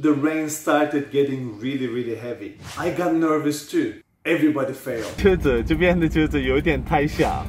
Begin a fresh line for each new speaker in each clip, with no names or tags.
the rain started getting really heavy. I got nervous too. Everybody failed.
车子这边的车子有点太小。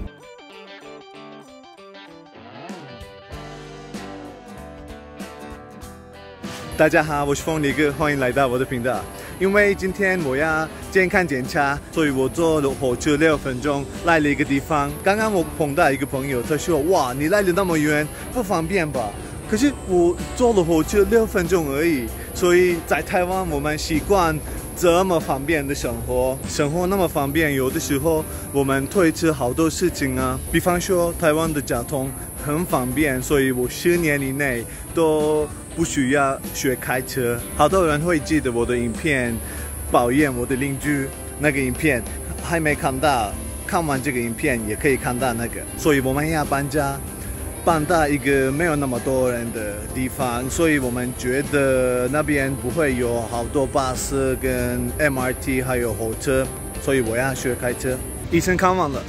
大家好，我是凤梨哥，欢迎来到我的频道。因为今天我要健康检查，所以我坐了火车6分钟来了一个地方。刚刚我碰到一个朋友，他说：“哇，你来了那么远，不方便吧？”可是我坐了火车6分钟而已，所以在台湾我们习惯这么方便的生活那么方便，有的时候我们推迟好多事情啊。比方说台湾的交通很方便，所以我10年以内都不需要学开车。好多人会记得我的影片，抱怨我的邻居那个影片还没看到，看完这个影片也可以看到那个。所以我们要搬家。搬到一个没有那么多人的地方，所以我们觉得那边不会有好多巴士跟 MRT 还有火车，所以我要学开车。医生看完了，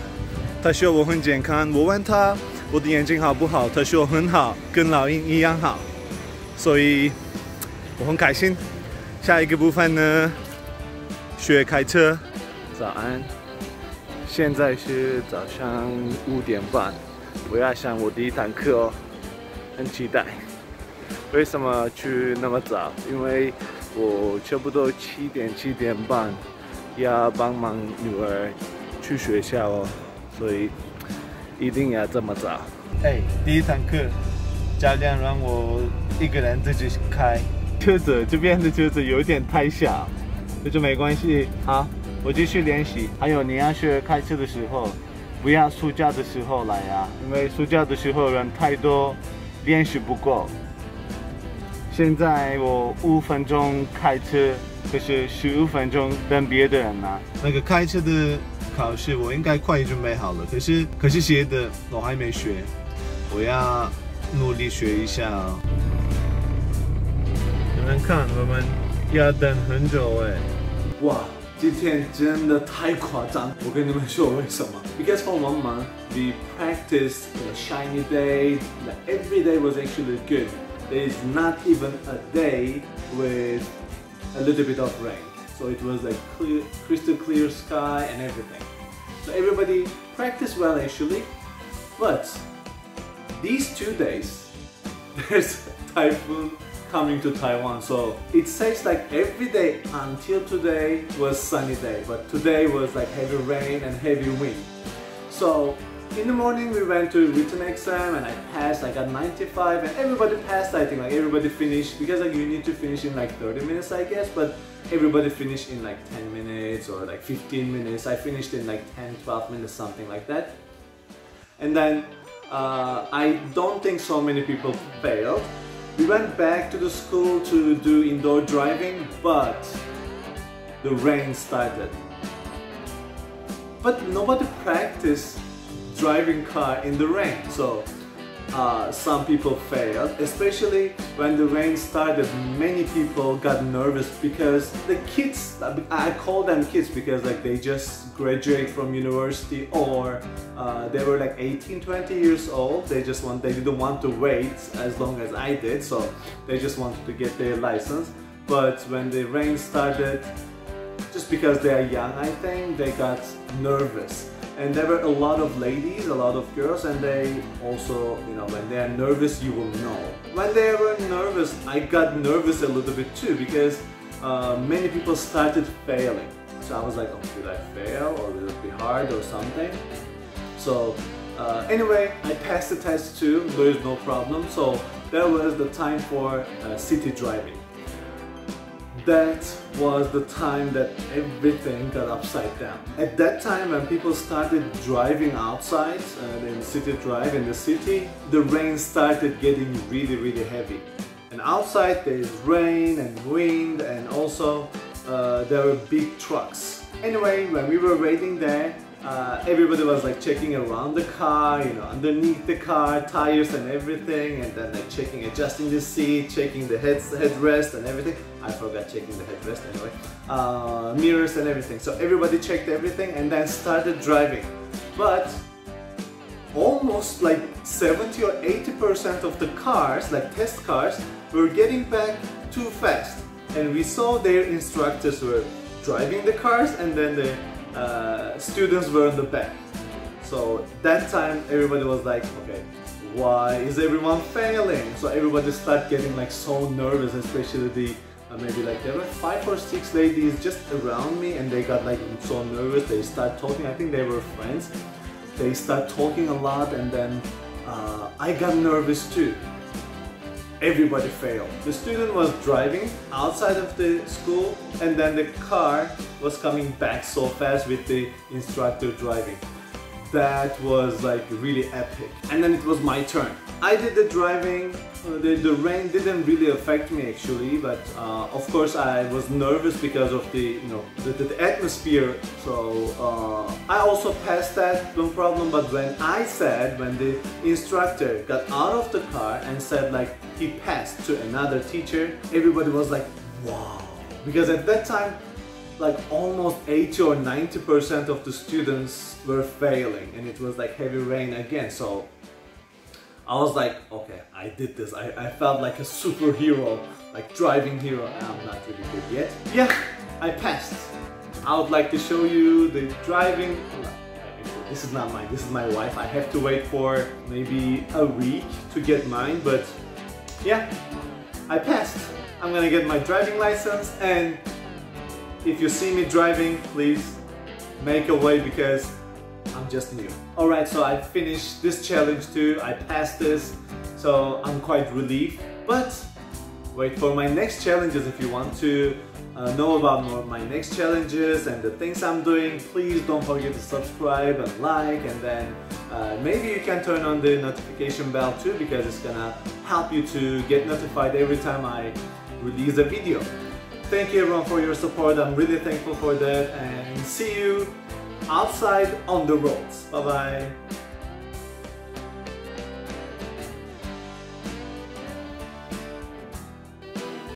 他说我很健康，我问他我的眼睛好不好，他说很好，跟老鹰一样好，所以我很开心。下一个部分呢，学开车。早安，现在是早上5点半。我要上我第一堂课哦，很期待。为什么去那么早？因为我差不多7点半要帮忙女儿去学校哦，所以一定要这么早。第一堂课，教练让我一个人自己开车子，这边的车子有点太小，这就没关系。好，我继续练习。还有你要学开车的时候。不要暑假的时候来啊，因为暑假的时候人太多，练习不够。现在我5分钟开车，可是15分钟等别的人拿。那个开车的考试我应该快准备好了，可是写的我还没学，我要努力学一下哦。你们看，我们要等很久哎，哇！今天真的太夸张，我跟你们说为什么 ？Because for 1 month we practiced a shiny day. Every day was actually good. There is not even a day with a little bit of rain. So it was like clear, crystal clear sky and everything. So everybody practiced well actually. But these 2 days, there's a typhoon coming to Taiwan, so it says like every day until today was sunny day, but today was like heavy rain and heavy wind. So in the morning we went to written exam and I passed. I got 95 and everybody passed. I think like everybody finished because like you need to finish in like 30 minutes I guess, but everybody finished in like 10 minutes or like 15 minutes. I finished in like 10-12 minutes, something like that. And then I don't think so many people failed. We went back to the school to do indoor driving, but the rain started. But nobody practiced driving car in the rain, so some people failed. Especially when the rain started, many people got nervous because the kids, I call them kids because like they just graduate from university or they were like 18-20 years old. They didn't want to wait as long as I did, so they just wanted to get their license. But when the rain started, just because they are young, I think they got nervous. And there were a lot of ladies, a lot of girls, and they also, you know, when they are nervous, you will know. When they were nervous, I got nervous a little bit too because many people started failing. So I was like, oh, should I fail or will it be hard or something? So anyway, I passed the test too, there is no problem. So that was the time for city driving. That was the time that everything got upside down. At that time when people started driving outside in city drive in the city, the rain started getting really heavy. And outside there is rain and wind and also there were big trucks. Anyway, when we were waiting there, everybody was like checking around the car, you know, underneath the car, tires and everything, and then like checking, adjusting the seat, checking the headrest and everything. I forgot checking the headrest anyway. Mirrors and everything. So everybody checked everything and then started driving. But almost like 70 or 80% of the cars, like test cars, were getting back
too fast, and we saw their instructors were driving the cars and then the students were in the back. So that time everybody was like, okay, why is everyone failing? So everybody started getting like so nervous, especially the maybe like there were 5 or 6 ladies just around me, and they got like so nervous. They start talking. I think they were friends. They start talking a lot, and then I got nervous too. Everybody failed. The student was driving outside of the school, and then the car was coming back so fast with the instructor driving. That was like really epic. And then it was my turn. I did the driving. The rain didn't really affect me actually, but of course I was nervous because of the the atmosphere. So I also passed that, no problem. But when the instructor got out of the car and said like he passed to another teacher, everybody was like, wow, because at that time like almost 80 or 90% of the students were failing, and it was like heavy rain again. So I was like, okay, I did this. I felt like a superhero, like driving hero. I'm not really good yet. Yeah, I passed. I would like to show you the driving. This is not mine, this is my wife. I have to wait for maybe a week to get mine, but yeah, I passed. I'm gonna get my driving license, and if you see me driving, please make a way because I'm just new. Alright, so I finished this challenge too. I passed this, so I'm quite relieved. But wait for my next challenges. If you want to know about more of my next challenges and the things I'm doing, please don't forget to subscribe and like, and then maybe you can turn on the notification bell too, because it's gonna help you to get notified every time I release a video. Thank you everyone for your support. I'm really thankful for that, and see you outside on the roads. Bye bye.